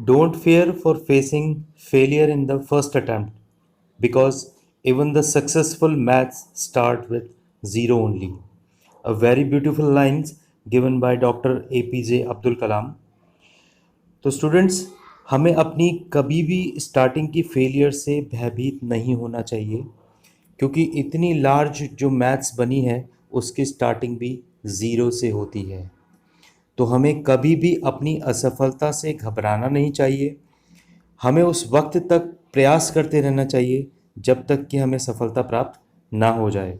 Don't fear for facing failure in the first attempt because even the successful maths start with zero only. A very beautiful lines given by Dr. APJ Abdul Kalam. तो students, हमें अपनी कभी भी starting की failure से भयभीत नहीं होना चाहिए, क्योंकि इतनी लार्ज जो मैथ्स बनी है उसकी स्टार्टिंग भी ज़ीरो से होती है। तो हमें कभी भी अपनी असफलता से घबराना नहीं चाहिए। हमें उस वक्त तक प्रयास करते रहना चाहिए जब तक कि हमें सफलता प्राप्त ना हो जाए।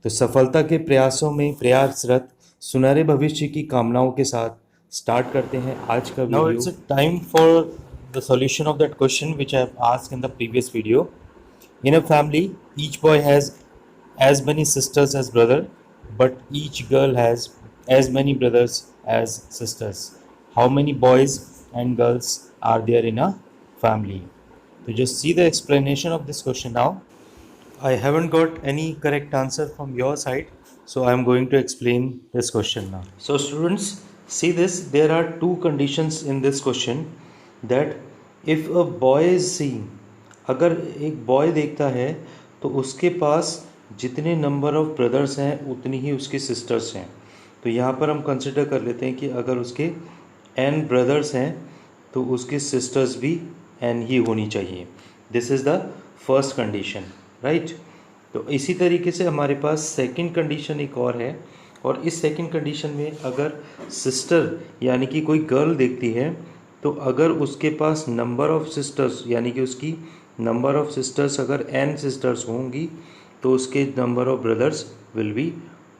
तो सफलता के प्रयासों में प्रयासरत सुनहरे भविष्य की कामनाओं के साथ स्टार्ट करते हैं आज का video. Now it's time for the solution of that question which I have asked in the previous video. In a family, each boy has as many sisters as brother, but each girl has as many brothers as sisters. How many boys and girls are there in a family? So just see the explanation of this question now. I haven't got any correct answer from your side, so I am going to explain this question now. So students, see this, there are two conditions in this question, that if a boy is seeing, अगर एक boy देखता है तो उसके पास जितने number of brothers हैं उतनी ही उसकी सिस्टर्स हैं। तो यहाँ पर हम कंसिडर कर लेते हैं कि अगर उसके n ब्रदर्स हैं तो उसकी सिस्टर्स भी n ही होनी चाहिए। This is the first condition, right. तो इसी तरीके से हमारे पास सेकंड कंडीशन एक और है, और इस सेकंड कंडीशन में अगर सिस्टर यानी कि कोई गर्ल देखती है तो अगर उसके पास नंबर ऑफ सिस्टर्स यानी कि उसकी नंबर ऑफ सिस्टर्स अगर n सिस्टर्स होंगी तो उसके number of brothers will be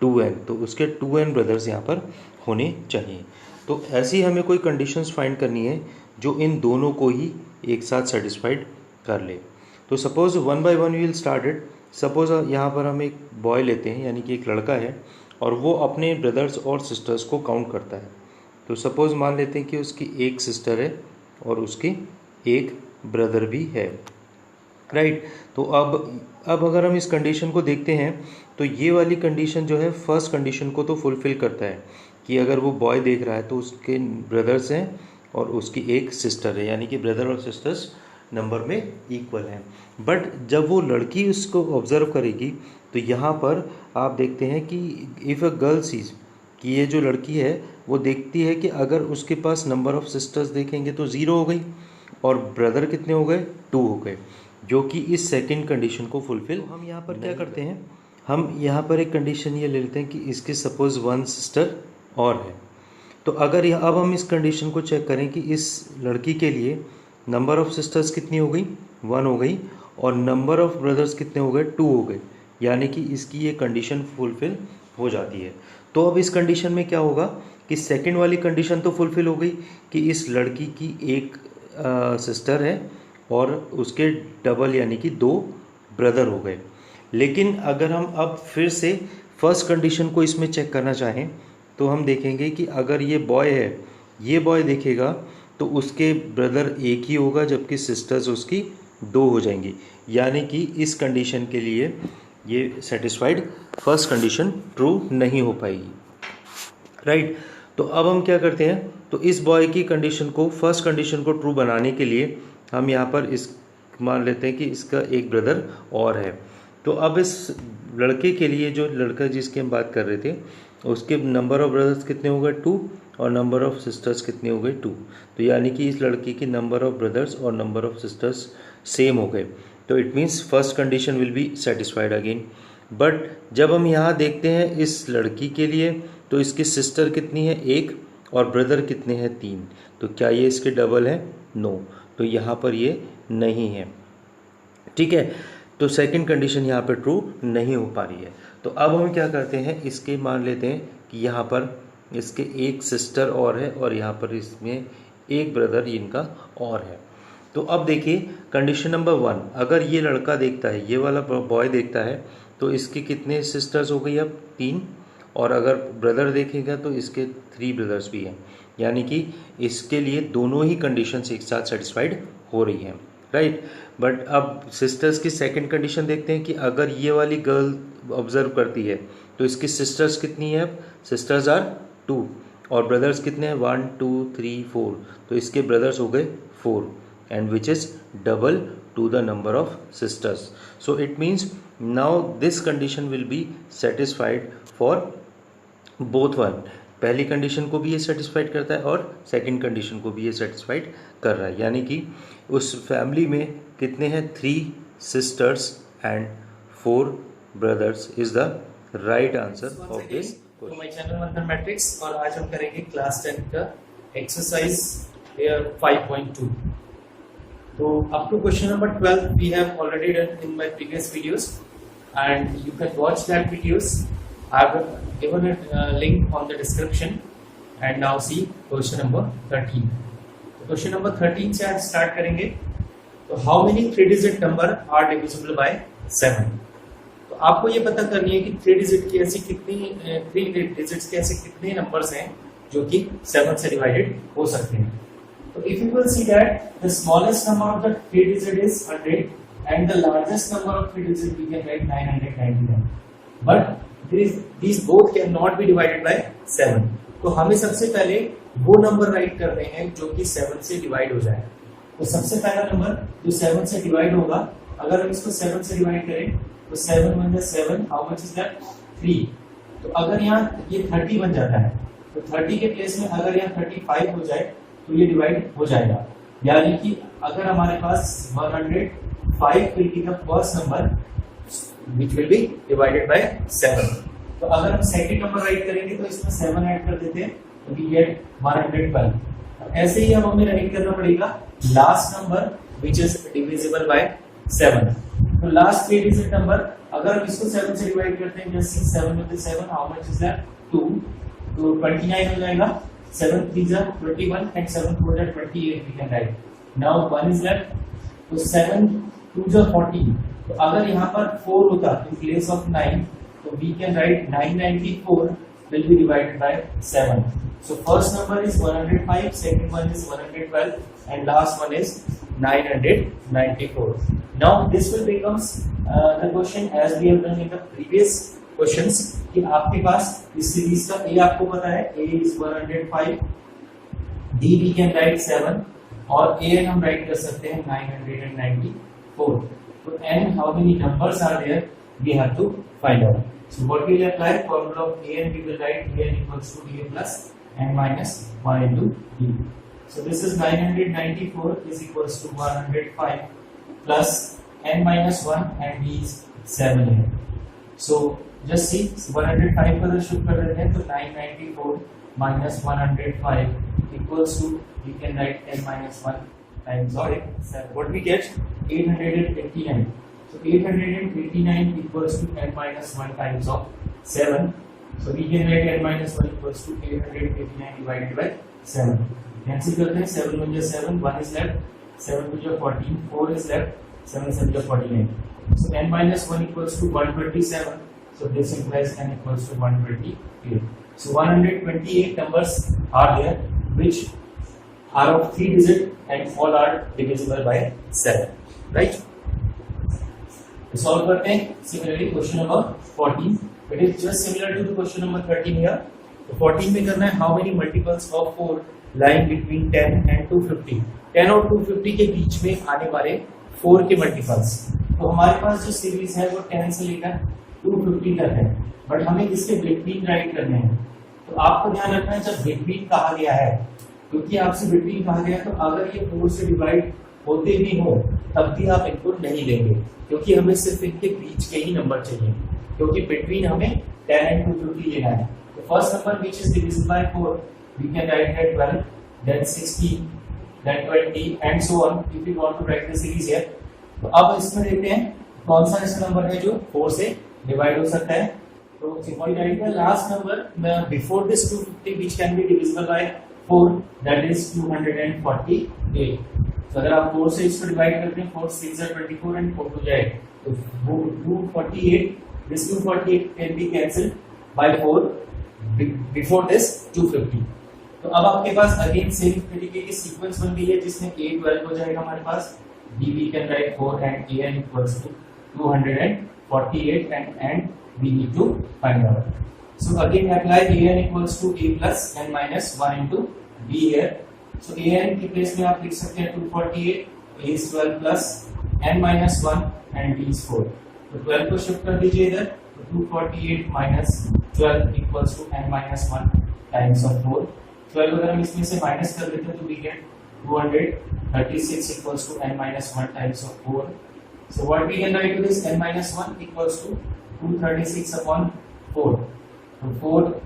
2n, तो उसके 2n ब्रदर्स यहाँ पर होने चाहिए। तो ऐसी हमें कोई कंडीशंस फाइंड करनी है जो इन दोनों को ही एक साथ सेटिस्फाइड कर ले। तो suppose one by one we will start it. Suppose यहाँ पर हम एक बॉय लेते हैं यानी कि एक लड़का है और वो अपने ब्रदर्स और सिस्टर्स को काउंट करता है। तो सपोज मान लेते हैं कि उसकी एक सिस्टर है और उसकी एक ब्रदर भी है, राइट। तो अब अगर हम इस कंडीशन को देखते हैं तो ये वाली कंडीशन जो है फर्स्ट कंडीशन को तो फुलफ़िल करता है कि अगर वो बॉय देख रहा है तो उसके ब्रदर्स हैं और उसकी एक सिस्टर है, यानी कि ब्रदर और सिस्टर्स नंबर में इक्वल हैं। बट जब वो लड़की उसको ऑब्ज़र्व करेगी तो यहाँ पर आप देखते हैं कि इफ़ अ गर्ल सीज कि ये जो लड़की है वो देखती है कि अगर उसके पास नंबर ऑफ सिस्टर्स देखेंगे तो ज़ीरो हो गई और ब्रदर कितने हो गए, 2 हो गए, जो कि इस सेकंड कंडीशन को फुलफिल। तो हम यहाँ पर क्या करते हैं, हम यहाँ पर एक कंडीशन ये ले लेते हैं कि इसके सपोज 1 सिस्टर और है। तो अगर अब हम इस कंडीशन को चेक करें कि इस लड़की के लिए नंबर ऑफ सिस्टर्स कितनी हो गई, 1 हो गई, और नंबर ऑफ ब्रदर्स कितने हो गए, 2 हो गए, यानी कि इसकी ये कंडीशन फुलफिल हो जाती है। तो अब इस कंडीशन में क्या होगा कि सेकंड वाली कंडीशन तो फुलफिल हो गई कि इस लड़की की एक सिस्टर है और उसके डबल यानी कि 2 ब्रदर हो गए। लेकिन अगर हम अब फिर से फर्स्ट कंडीशन को इसमें चेक करना चाहें तो हम देखेंगे कि अगर ये बॉय है, ये बॉय देखेगा तो उसके ब्रदर एक ही होगा जबकि सिस्टर्स उसकी 2 हो जाएंगी, यानी कि इस कंडीशन के लिए ये सेटिस्फाइड फर्स्ट कंडीशन ट्रू नहीं हो पाएगी, राइट। तो अब हम क्या करते हैं, तो इस बॉय की कंडीशन को फर्स्ट कंडीशन को ट्रू बनाने के लिए हम यहाँ पर इस मान लेते हैं कि इसका एक ब्रदर और है। तो अब इस लड़के के लिए, जो लड़का जिसकी हम बात कर रहे थे, उसके नंबर ऑफ ब्रदर्स कितने हो गए, 2, और नंबर ऑफ सिस्टर्स कितने हो गए, 2। तो यानी कि इस लड़के की नंबर ऑफ ब्रदर्स और नंबर ऑफ सिस्टर्स सेम हो गए। तो it means first condition will be satisfied again. But जब हम यहाँ देखते हैं इस लड़की के लिए तो इसकी सिस्टर कितनी है, 1, और ब्रदर कितने हैं, 3। तो क्या ये इसके डबल है, नो। तो यहाँ पर ये नहीं है, ठीक है। तो सेकंड कंडीशन यहाँ पर ट्रू नहीं हो पा रही है। तो अब हम क्या करते हैं, इसके मान लेते हैं कि यहाँ पर इसके एक सिस्टर और है और यहाँ पर इसमें एक ब्रदर इनका और है। तो अब देखिए कंडीशन नंबर 1, अगर ये लड़का देखता है, ये वाला बॉय देखता है, तो इसके कितने सिस्टर्स हो गई, अब 3, और अगर ब्रदर देखेगा तो इसके 3 ब्रदर्स भी हैं, यानी कि इसके लिए दोनों ही कंडीशंस एक साथ सेटिस्फाइड हो रही हैं, राइट। बट अब सिस्टर्स की सेकंड कंडीशन देखते हैं कि अगर ये वाली गर्ल ऑब्जर्व करती है तो इसकी सिस्टर्स कितनी है, अब सिस्टर्स आर 2 और ब्रदर्स कितने हैं, 1 2 3 4, तो इसके ब्रदर्स हो गए 4, and which is double to the number of sisters. So it means now this condition will be satisfied for both one. पहली कंडीशन को भी ये सेटिस्फाइड करता है और सेकंड कंडीशन को भी ये सेटिस्फाइड कर रहा है, यानी कि उस फैमिली में कितने हैं, 3 sisters and 4 brothers is the right answer of this तो question. माय चैनल मंथन मैट्रिक्स, और आज हम करेंगे क्लास 10 का एक्सरसाइज 5.2. तो up to question number 12 we have already done in my previous videos, and you can watch that videos. I have given a link on the description. And now see question number 13. तो question number 13 से आज start करेंगे. तो how many 3-digit number are divisible by 7? तो आपको ये पता करनी है कि 3 digit की ऐसी कितनी 3 digits के ऐसे कितने नंबर्स हैं जो कि 7 से डिवाइडेड हो सकते हैं. तो if you will see that the smallest number of the 3 digit is 100 and the largest number of 3 digit we can write 999. But these both cannot be divided by 7. तो हमें सबसे पहले वो नंबर राइट करने हैं जो कि 7 से डिवाइड हो जाए. तो सबसे पहला नंबर जो 7 से डिवाइड होगा, अगर हम इसको 7 से डिवाइड करें तो 7 × 7 हाउ मच इज दैट 3. तो अगर यहाँ ये 30 बन जाता है तो 30 के प्लेस में अगर यहाँ 35 हो जाए तो ये डिवाइड हो जाएगा. यानी कि अगर हमारे पास 105 will be the first number which will be divided by 7. तो अगर हम सेकंड नंबर राइट करेंगे तो इसमें 7 ऐड कर देते हैं तो we get 112. ऐसे ही अब हमें राइट करना पड़ेगा last number which is divisible by 7. तो लास्ट 3 डिजिट नंबर अगर हम इसको 7 से डिवाइड करते हैं, जैसे 7 × 7 हाउ मच इज दैट 2. तो 29 हो जाएगा. 7 3 जा 21 and 7 4 जा 28 we can write. Now 1 is left. तो 7 2 जा 14. तो अगर यहाँ पर 4 होता in place of 9 तो we can write 994 will be divided by 7. So first number is 105, second one is 112, and last one is 994. Now this will becomes the question as we have done in the previous questions कि आपके पास इस series का A आपको पता है, A is 105, D we can write 7 और A हम right कर सकते हैं 994. So and how many numbers are there we have to find out. So what we will apply formula of A and we will write A equals to A plus n minus 1 into D. So this is 994 is equals to 105 plus n minus 1 and D is 7 here. So just see 105 को shift कर देते हैं तो 994 minus 105 equals to we can write n minus 1 times of 7. What we get 889. So 889 equals to n minus 1 times of 7. So we can write n minus 1 equals to 889 divided by 7. Cancel करते हैं 7 × 7 1 is left, 7 × 14 4 is left, 7 7 49. So n minus 1 equals to 127. So this implies n equals to 128. So 128 numbers are there which are of 3 digit and all are divisible by 7. Right? तो solve करते हैं. Similarly, question number 14. It is just similar to the question number 13 here. तो 14 में करना है how many multiples of 4 lying between 10 and 250. 10 और 250 के बीच में आने वाले 4 के मल्टीपल्स. तो हमारे पास जो सीरीज है वो 10 से लेकर 250 तक है, बट हमें इसके बिटवीन राइट करने हैं. तो आपको ध्यान रखना है जब बिटवीन कहा गया है, क्योंकि आपसे बिटवीन कहा गया तो अगर ये 4 से डिवाइड होते भी हो तब भी आप इनको नहीं लेंगे, क्योंकि हमें सिर्फ इनके बीच के ही नंबर चाहिए, क्योंकि बिटवीन हमें 10 and 250 लेना है. तो first number which is divisible by 4 we can write that 12, then 16, then 20 and so on if you want to write the series here. तो अब इसमें देखते हैं कौन सा ऐसा नंबर है जो 4 से डिवाइड हो सकता है. तो if we write the last number before this 250 which can be divisible by 4 that is 248. तो अगर आप 4 से इसको डिवाइड करते हैं 4 6 are 24 and 4 हो जाए तो 248. This 248 can be cancelled by 4 before this 250. तो अब आपके पास अगेन सेम तरीके की सीक्वेंस बन गई है जिसमें A 12 हो जाएगा हमारे पास, B we can write 4 and AN equals to 248 and we need to find out. So again apply AN equals to A plus n minus 1 into B here. So an के place में आप लिख सकते हैं 248, a is 12 plus n minus 1 and b is 4. तो 12 को shift कर दीजिए इधर, तो 248 minus 12 equals to n minus 1 times of 4. 12 अगर हम इसमें से माइनस कर देते हैं तो we get 236 equals to n minus 1 times of 4. So what we can write to this n minus 1 equals to 236 upon 4. So 4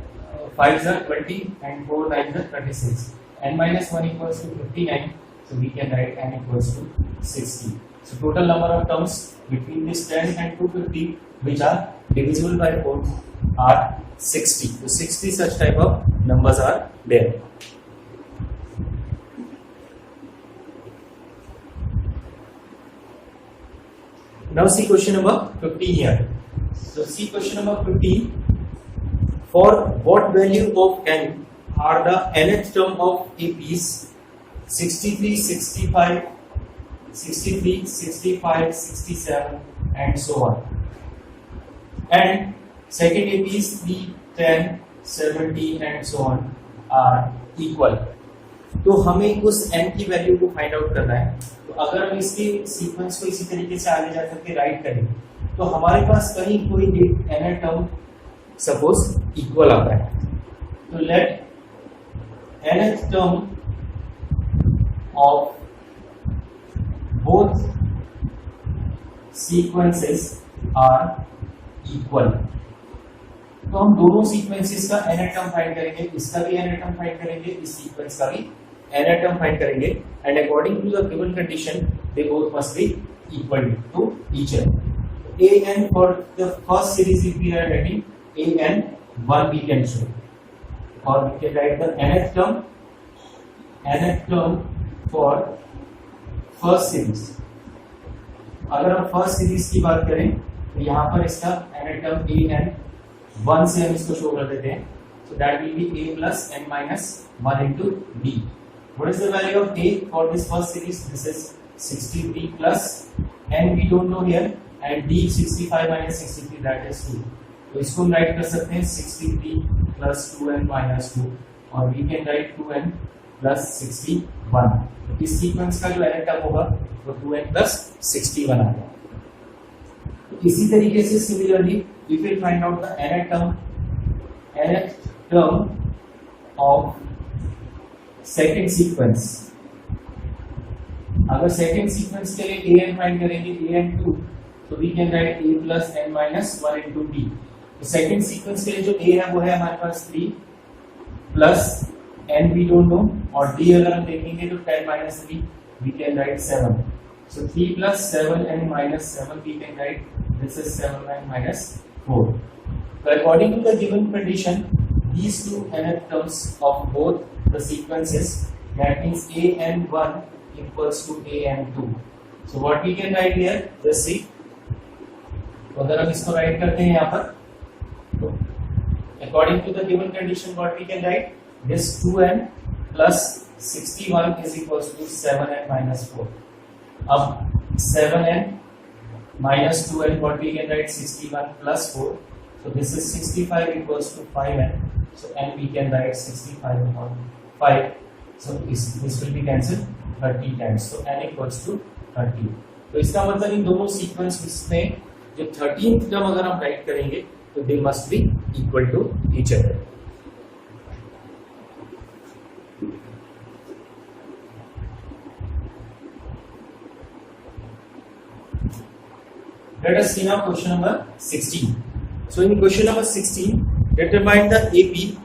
5s are 20 and 4 9s are 36. N minus 1 equals to 59. So we can write n equals to 60. So total number of terms between this 10 and 250 which are divisible by 4 are 60. So 60 such type of numbers are there. Now see question number 15 here. So see question number 15. For what value of n are the nth term of a piece 63, 65, 63, 65, 67 and so on. And second a piece 3, 10, 17 and so on are equal. तो हमें उस n की value को find out करना है. तो अगर हम इसके सीक्वेंस को इसी तरीके से आगे जा करके राइट करें तो हमारे पास कहीं कोई एक n टर्म सपोज इक्वल आता है. तो late nth term of both sequences are equal. तो हम दोनों सीक्वेंसेस का nth टर्म फाइंड करेंगे, इसका भी nth टर्म फाइंड करेंगे, इस सीक्वेंस का भी nth टर्म फाइंड करेंगे, and according to the given condition they both must be equal to each other. an for the first series if we are writing an 1 we can show, or we can write the nth term for first series. अगर हम first series की बात करें तो यहाँ पर इसका nth term an 1 से हम इसको शो कर देते हैं. So that will be a plus n minus 1 into b. What is the value of a for this first series? This is 63 plus n we don't know here, and d 65 minus 63 that is 2. तो इसको हम right कर सकते हैं 63 plus 2n minus 2, और we can write 2n plus 61. तो इस sequence का जो nth टर्म होगा वो 2n plus 61 आ गया. इसी तरीके से similarly we will find out the nth term of second sequence. अगर second sequence के लिए an फाइंड करेंगे an2, तो we can write a plus n minus 1 into b. तो second sequence के लिए जो a है वो है हमारे पास 3 plus n we don't know, और d अगर हम देखेंगे तो 10 minus 3 we can write 7. So 3 plus 7 and minus 7 we can write this is 7 and minus 4. So according to the given condition, these two nth terms of both the sequences, that means an1 equals to an2. So what we can write here, just see. तो अगर हम इसको right करते हैं यहाँ पर, तो according to the given condition, what we can write, this 2n plus 61 is equals to 7n minus 4. अब 7n minus 2n, what we can write, 61 plus 4. So this is 65 equals to 5n. So n we can write 65 upon 5. So this will be cancelled 30 times. So n equals to 30. तो इसका मतलब इन दोनों sequence में जो 13th term अगर हम write करेंगे तो they must be equal to each other. Let us see now question number 16. So in question number 16, determine the AP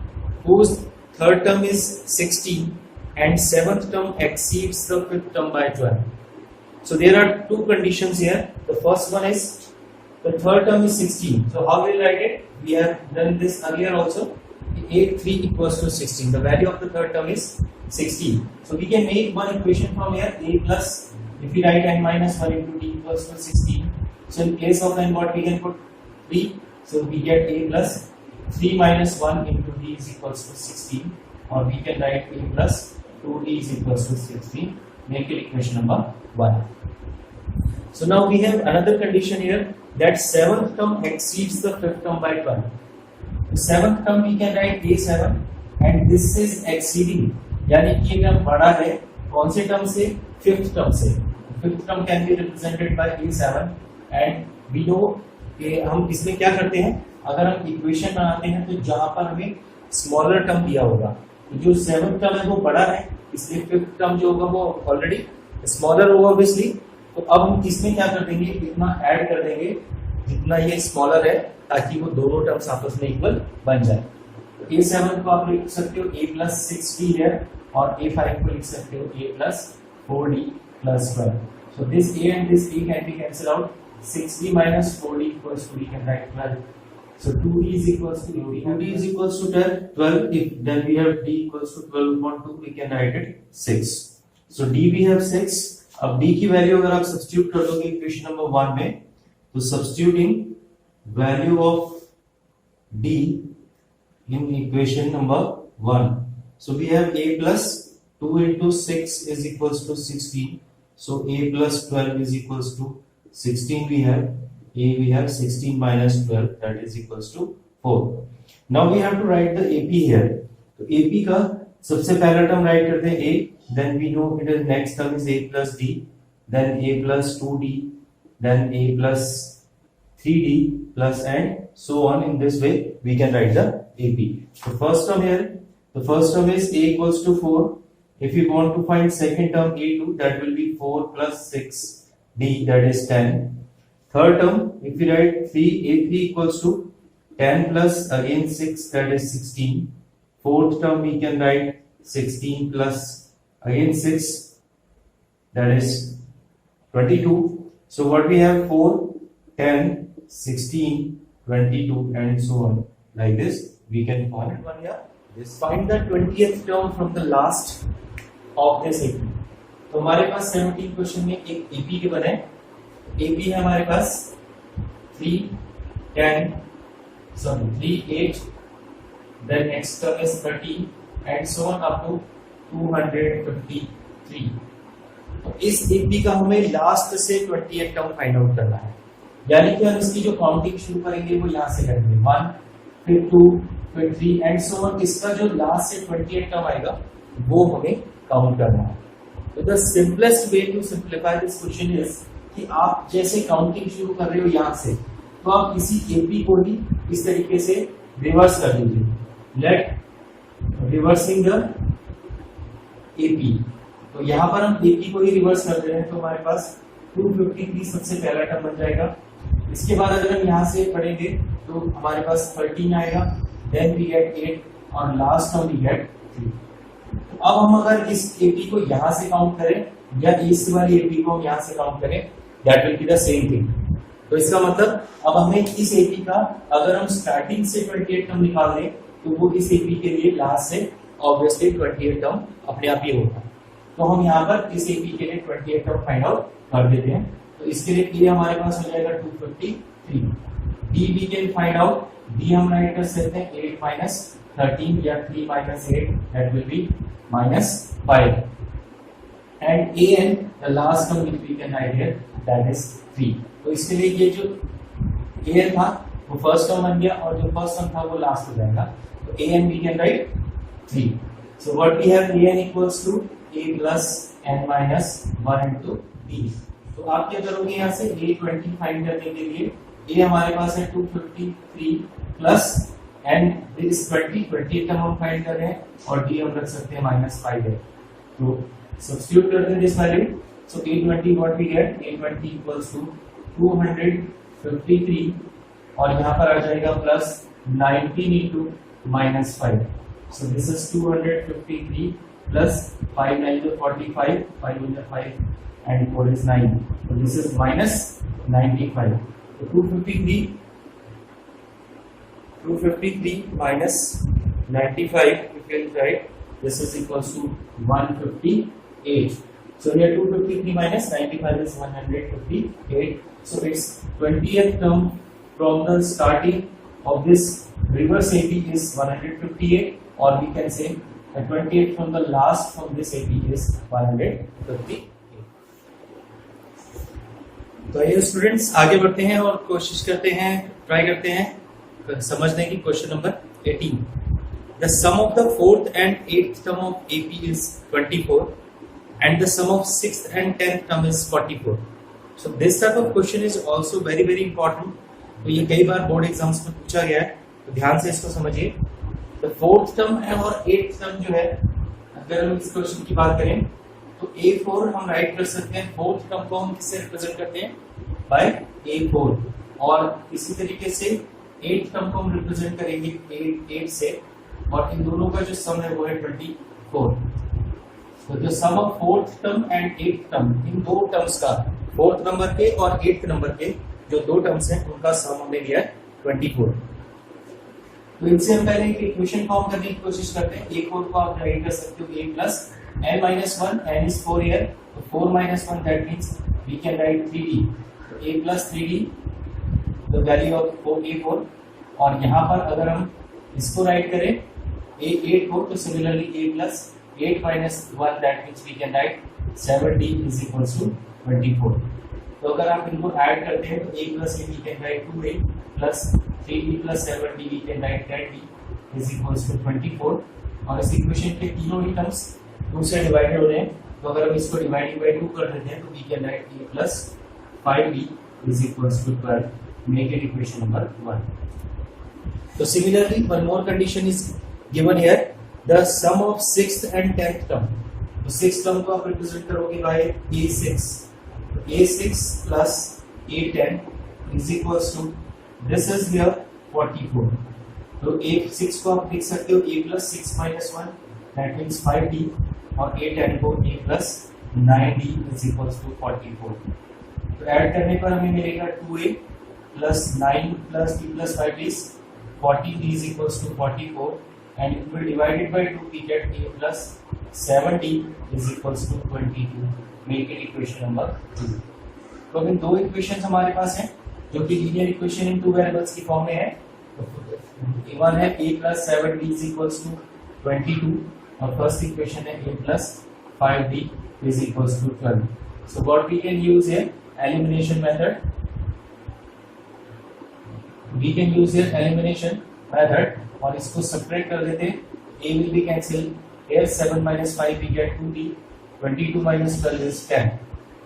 whose third term is 16 and seventh term exceeds the fifth term by 12. So there are two conditions here. The first one is the third term is 16. So how will we write it? We have done this earlier also. A3 equals to 16. The value of the third term is 16. So we can make one equation from here, a plus, if we write n minus 1 into d equals to 16. So in place of n, what we can put 3. So we get a plus 3 minus 1 into d is equals to 16, or we can write a plus 2d is equals to 16. Make it equation number 1. So now we have another condition here, that seventh term exceeds the fifth term by 12. The seventh term we can write a7, and this is exceeding यानी कि ये term बड़ा है कौन से term से, fifth term से। Fifth term can be represented by A7 and we know कि हम इसमें क्या करते हैं, अगर हम इक्वेशन बनाते हैं तो जहां पर हमें स्मॉलर टर्म दिया होगा, तो जो सेवंथ टर्म है वो बड़ा है, इसलिए फिफ्थ टर्म जो होगा वो ऑलरेडी स्मॉलर होगा ऑब्वियसली। तो अब हम इसमें क्या कर देंगे, इतना ऐड कर देंगे जितना ये स्मॉलर है, ताकि वो दोनों टर्म्स आपस में इक्वल बन जाए। तो A7 को आप लिख सकते हो A plus 6D है, और A5 को लिख सकते हो A plus 4D plus 12. So this A and this A can be cancelled out. 6D minus 4D equals to, we can write 12. So 2D is equals to 2D is equals to 12. If then we have D equals to 12 upon 2, we can write it 6. So D we have 6. अब D की value अगर आप substitute कर दोगे equation number 1 में, तो substituting value of D in equation number 1. So we have A plus 2 into 6 is equals to 16. So A plus 12 is equals to 16. We have 16 minus 12, that is equals to 4. Now we have to write the AP here. तो AP का सबसे पहला term right करते हैं A, then we know it is next term is A plus D, then A plus 2D, then A plus 3D plus and so on. In this way we can write the AP. The first term here, the first term is A equals to 4. If you want to find second term A2, that will be 4 plus 6D, that is 10. Third term, if you write A3 equals to 10 plus again 6, that is 16. Fourth term we can write 16 plus again 6, that is 22. So what we have, 4, 10, 16, 22 and so on. Like this we can find one here. This find the 20th term from the last of this AP. तो हमारे पास 17 question में एक AP के बने। AP है हमारे पास 3, 8, then next term is 30 and so on up to 253. तो इस AP का हमें लास्ट से 28 टर्म फाइंड आउट करना है, यानी कि हम इसकी जो काउंटिंग शुरू करेंगे वो यहाँ से करेंगे, 1 फिर 2 फिर 3 एंड सो ऑन। इसका जो लास्ट से 28 टर्म आएगा वो हमें काउंट करना है। तो the simplest way to simplify this question is कि आप जैसे काउंटिंग शुरू कर रहे हो यहाँ से, तो आप इसी AP को ही इस तरीके से रिवर्स कर दीजिए। लेट रिवर्सिंग द AP, तो यहाँ पर हम AP को ही रिवर्स कर रहे हैं, तो हमारे पास 253 सबसे पहला टर्म बन जाएगा। इसके बाद अगर हम यहाँ से पढ़ेंगे तो हमारे पास 13 आएगा, देन वी गेट 8 और लास्ट टर्म वी गेट 3। तो अब हम अगर इस AP को यहाँ से काउंट करें या इस वाली AP को हम यहाँ से काउंट करें, that will be the same thing. तो इसका मतलब अब हमें इस AP का अगर हम स्टार्टिंग से 28 टर्म निकाल दें तो वो इस AP के लिए लास्ट से ऑब्वियसली 28 टर्म अपने आप ही होगा। तो हम यहाँ पर इस AP के लिए 28 टर्म फाइंड आउट कर देते हैं। तो इसके लिए A हमारे पास हो जाएगा 253। D we can find out, D हम राइट कर सकते हैं 8 minus 13 या 3 minus 8, that will be minus 5. And A and the last term which we can write here, that is 3. तो इसके लिए ये जो A था वो फर्स्ट टर्म बन गया और जो फर्स्ट टर्म था वो लास्ट हो जाएगा। तो A and we can write 3. So what we have, A n equals to A plus n minus 1 into D. तो आप क्या करोगे, यहाँ से A20 फाइंड करने के लिए A हमारे पास है 253 प्लस एंड दिस 20 टर्म हम फाइंड कर रहे हैं और D हम रख सकते हैं -5 है। तो सब्स्टिट्यूट करते हैं this value. So A20 what we get, A20 equals to 253 और यहाँ पर आ जाएगा plus 19 into -5। So this is 253 plus 5 9 is 45, 5 is 5 and 4 is 9. So this is minus 95. So 253 minus 95, you can write this is equals to 158. So here 253 minus 95 is 158. So its 20th term from the starting of this reverse AP is 158, or we can say the 28th from the last from this AP is 158. तो ये students आगे बढ़ते हैं और कोशिश करते हैं, try करते हैं समझने की question number 18। the sum of the fourth and eighth term of AP is 24 and the sum of sixth and 10th term is 44. So this type of question is also very very important. तो ये कई बार board exams में पूछा गया है, तो ध्यान से इसको समझिए. तो फोर्थ टर्म और एट्थ टर्म जो है, अगर हम इस क्वेश्चन की बात करें तो A4 हम राइट कर सकते हैं. फोर्थ टर्म को हम किससे रिप्रेजेंट करते हैं? Bye A4. और इसी तरीके से एट्थ टर्म को हम रिप्रेजेंट करेंगे 8 से, और इन दोनों का जो सम है वो है 24. तो जो sum of fourth term and eighth term, इन दो टर्म्स का, फोर्थ नंबर के और एट्थ नंबर के जो दो टर्म्स हैं उनका सम हमने लिया है 24. तो इनसे हम पहले एक इक्वेशन फॉर्म करने की कोशिश करते हैं. A4 को आप राइट कर सकते हो A plus n minus 1, n is 4 here, so 4 minus 1 that means we can write 3d. So A plus 3d, the value of A4. और यहाँ पर अगर हम इसको राइट करें A8 को, तो similarly A plus 8 minus 1 that means we can write 7d is equals to 24. तो अगर आप इनको ऐड करते हैं तो A plus A we can write 2A plus 3d plus 7d we can write 10d is equals to 24. और इस equation के तीनों ही टर्म्स 2 से डिवाइडेड हो रहे हैं, तो अगर हम इसको डिवाइडिंग बाय 2 कर देते हैं तो we can write A plus 5b is equals to 12. Make it equation number 1. So similarly, one more condition is given here. The sum of sixth and 10th term. तो sixth term को आप represent करोगे by A6. A6 plus A10 is equals to, this is here 44. तो A6 को आप लिख सकते हो A plus 6 minus 1 that means 5d, और A10 को A plus 9d is equals to 44. तो ऐड करने पर हमें मिलेगा 2A plus 9 plus d plus 5d is 40d is equals to 44, and if we divide it by 2 we get A plus 7d is equals to 22. Make it equation number 2. तो अभी दो equations हमारे पास हैं जो कि linear equation in two variables की form में है. तो वन है A plus 7d is equals to 22, और फर्स्ट इक्वेशन है A plus 5d is equals to 12. So what we can use here? Elimination method. We can use here elimination method, और इसको subtract कर देते हैं. A will be cancelled. Here 7 minus 5 we get 2d. 22 minus 12 is 10.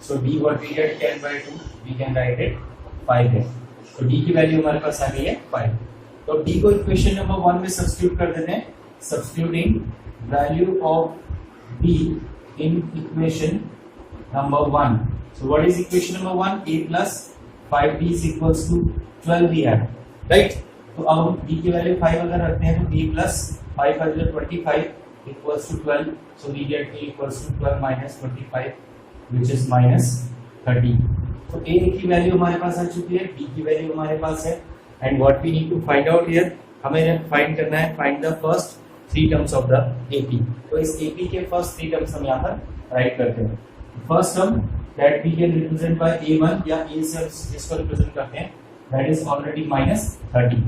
So d what we get 10 by 2. We can write it 5 है. तो d की value हमारे पास आ गई है 5. तो d को इक्वेशन नंबर 1 में सब्स्टिट्यूट कर देते हैं. Substituting value of d in equation number 1. So what is equation number 1? A plus 5d is equals to 12 दिया है, right? तो अब हम d की वैल्यू 5 अगर रखते हैं तो a plus 5 by 25 equals to 12. So we get a equals to 12 minus 25 which is minus 30. तो a की वैल्यू हमारे पास आ चुकी है, b की वैल्यू हमारे पास है, and what we need to find out here, हमें फाइंड करना है find the first 3 terms of the AP. तो इस AP के फर्स्ट 3 टर्म्स हम यहाँ पर राइट करते हैं. First term that we can represent by A1 या A से जिसको रिप्रेजेंट करते हैं that is already minus 30.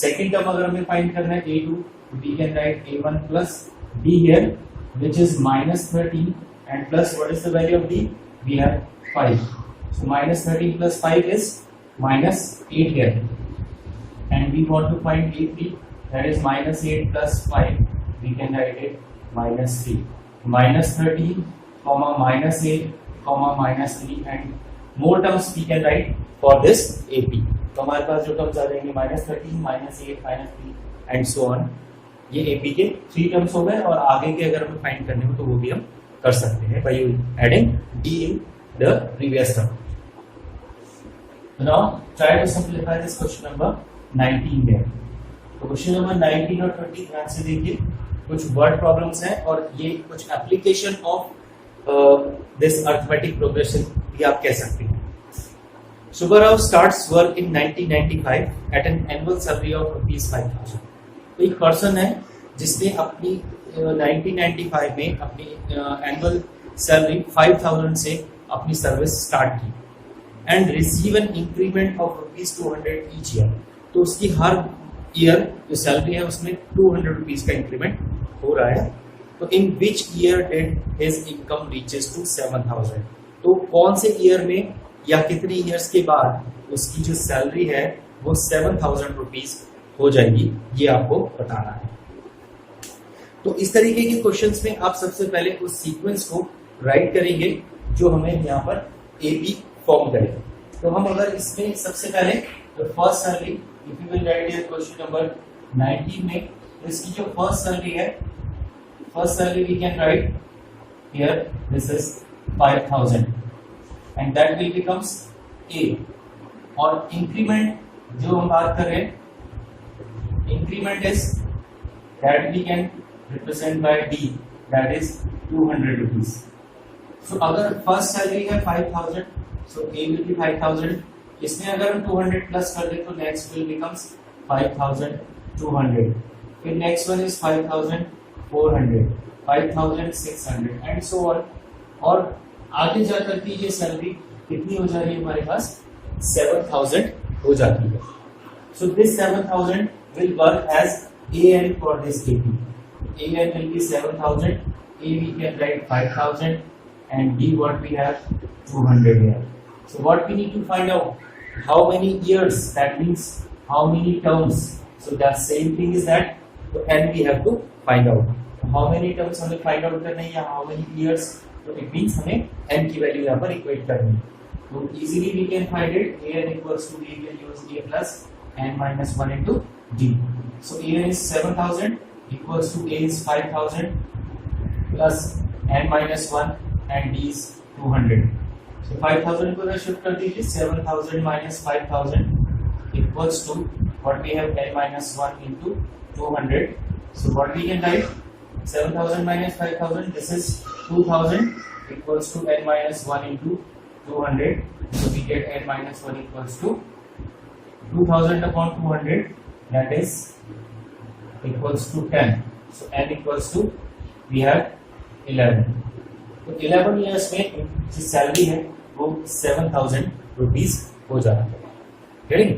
Second term अगर हमें फाइंड करना है A2, we can write A1 plus D here which is minus 13 and plus what is the value of D? We have 5. So minus 13 plus 5 is minus 8 here, and we want to find A3, that is minus 8 plus 5, we can write it minus 3. Minus 13 comma minus 8 comma minus 3 and more terms we can write for this AP. तो हमारे पास जो terms आ जाएंगे minus 13, minus 8, minus 3 and so on. ये AP के 3 terms हो गए, और आगे के अगर हमें फाइंड करने हो तो वो भी हम कर सकते हैं by adding D in the previous term. Now try to simplify this question number 19 here. तो क्वेश्चन नंबर 19 और 20 ध्यान से देखिए. कुछ वर्ड प्रॉब्लम्स हैं और ये कुछ application of this arithmetic progression भी आप कह सकते हैं. Subbarao starts work in 1995 at an annual salary of ₹5,000. तो एक पर्सन है जिसने अपनी 1995 में अपनी एनुअल सैलरी 5,000 से अपनी सर्विस स्टार्ट की and receive an increment of ₹200 each year. तो उसकी हर ईयर जो सैलरी है उसमें ₹200 का इंक्रीमेंट हो रहा है. तो in which year did his income reaches to 7,000. तो कौन से ईयर में या कितने ईयर्स के बाद उसकी जो सैलरी है वो ₹7,000 हो जाएगी, ये आपको बताना है. तो इस तरीके के क्वेश्चंस में आप सबसे पहले उस सीक्वेंस को राइट करेंगे जो हमें यहाँ पर AB फॉर्म करे। तो हम अगर इसमें सबसे पहले first salary, if you will write here question number 19 में, तो इसकी जो फर्स्ट सैलरी है, first salary we can write here this is 5000 and that will becomes A। और इंक्रीमेंट जो हम बात कर रहे हैं, increment is that we can represent by D, that is 200 rupees. So अगर फर्स्ट सैलरी है 5000, सो A विल बी 5000, इसमें अगर हम 200 प्लस कर दें तो नेक्स्ट विल बिकम्स 5200, फिर next one is 5400, 5600 and so on. और आगे जाकर के ये सैलरी कितनी हो जा रही है हमारे पास, 7000 हो जाती है। So this 7000 will work as AN for this AP. AN will be 7000, A we can write 5000 and D what we have 200 here. So what we need to find out, how many years, that means how many terms. So the same thing is that, so N we have to find out. How many terms हमें find out करना है या how many years, तो it means हमें N की value यहाँ पर equate करनी है। तो easily we can find it, AN equals to D, we will use A plus N minus 1 into D. So AN is 7000 equals to A is 5000 plus N minus 1 and D is 200. So 5000 को shift कर दीजिए, 7000 minus 5000 equals to what we have, N minus 1 into 200. So what we can write, 7000 minus 5000, this is 2000 equals to N minus 1 into 200. So we get N minus 1 equals to 2000 upon 200, that is equals to 10. So N equals to, we have 11. तो 11 years में जो salary है वो 7000 rupees हो जाता है। Getting?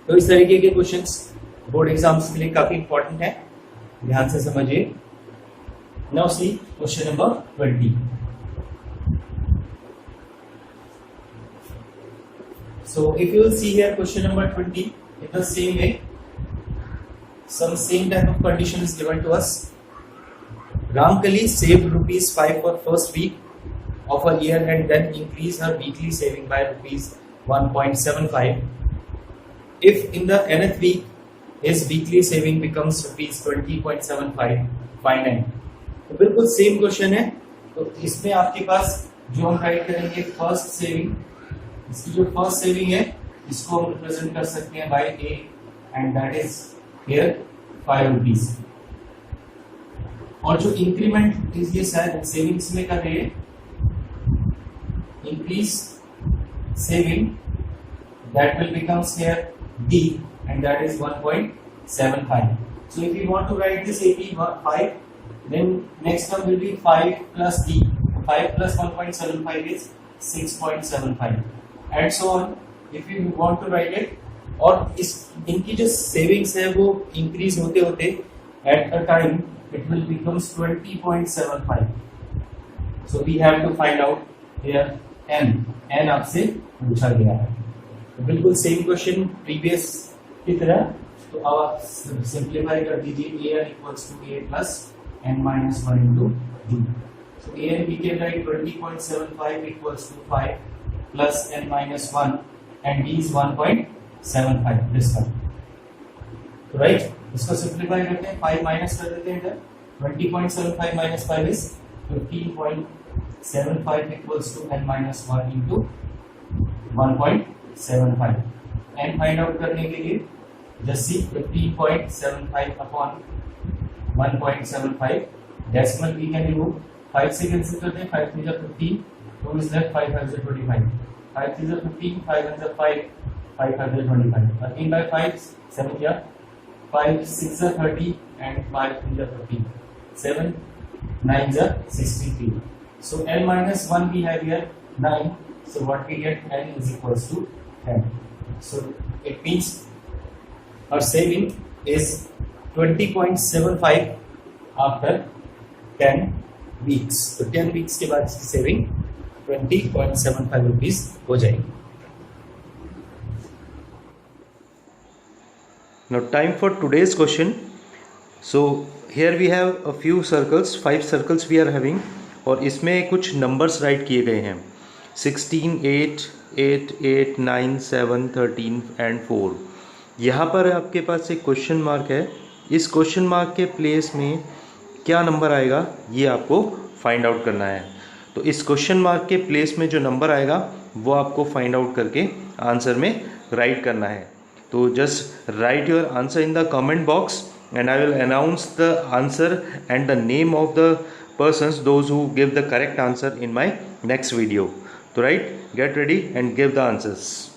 तो इस तरीके के क्वेश्चंस बोर्ड एग्जाम्स के लिए काफी इंपॉर्टेंट है, ध्यान से समझिए। Now see question number 20। So if you will see here question number 20, in the same way, some same type of condition is given to us. Ramkali saved rupees 5 for first week of a year and then increased her weekly saving by rupees 1.75. If in the nth week his weekly saving becomes rupees 20.75, find N. तो बिल्कुल same question है। तो इसमें आपके पास जो हम write करेंगे first saving, इसकी जो फर्स्ट सेविंग है इसको हम रिप्रेजेंट कर सकते हैं by A and that is here 5 rupees. और जो इंक्रीमेंट इस ये सेविंग्स में कर रहे हैं, increase saving, that will becomes here D and that is 1.75. So if you want to write this AP 5, then next term will be 5 plus D. 5 plus 1.75 is 6.75 and so on. If you want to write it, और इस इनकी जो savings है वो increase होते होते at a time it will becomes 20.75. So we have to find out here n आपसे पूछा गया है। तो बिल्कुल सेम क्वेश्चन प्रीवियस की तरह। तो अब आप सिंप्लीफाई कर दीजिए, an equals to a plus n minus 1 into d। So an we can write 20.75 equals to 5 plus n minus 1 and d is 1.75 this one, right? इसको सिंप्लीफाई करते हैं, 5 माइनस कर देते हैं इधर, 20.75 minus 5 is 15.75 equals to n minus 1 into 1.75. n find out करने के लिए just see 15.75 upon 1.75 decimal we can remove, 5 से कैंसिल करते हैं, 5 3 15, 2 is left, 5 5 25, 5 3 15, 5 1 5, 5 5 25, 13 by 5 7 here, 5 6 30 and 5 3 15, 7 9 63. So n minus 1 we have here 9, so what we get, n is equals to 10. So it means our saving is 20.75 after 10 weeks. तो 10 weeks के बाद इसकी saving 20.75 rupees हो जाएगी। Now time for today's question. So here we have a few circles, 5 circles we are having, और इसमें कुछ numbers right किए गए हैं 16, 8, 8, 8, 9, 7, 13 एंड 4। यहाँ पर आपके पास एक क्वेश्चन मार्क है, इस क्वेश्चन मार्क के प्लेस में क्या नंबर आएगा ये आपको फाइंड आउट करना है। तो इस क्वेश्चन मार्क के प्लेस में जो नंबर आएगा वो आपको फाइंड आउट करके आंसर में राइट करना है। तो just right your answer in the comment box and I will announce the answer and the name of the persons those who give the correct answer in my next video. So right, get ready and give the answers.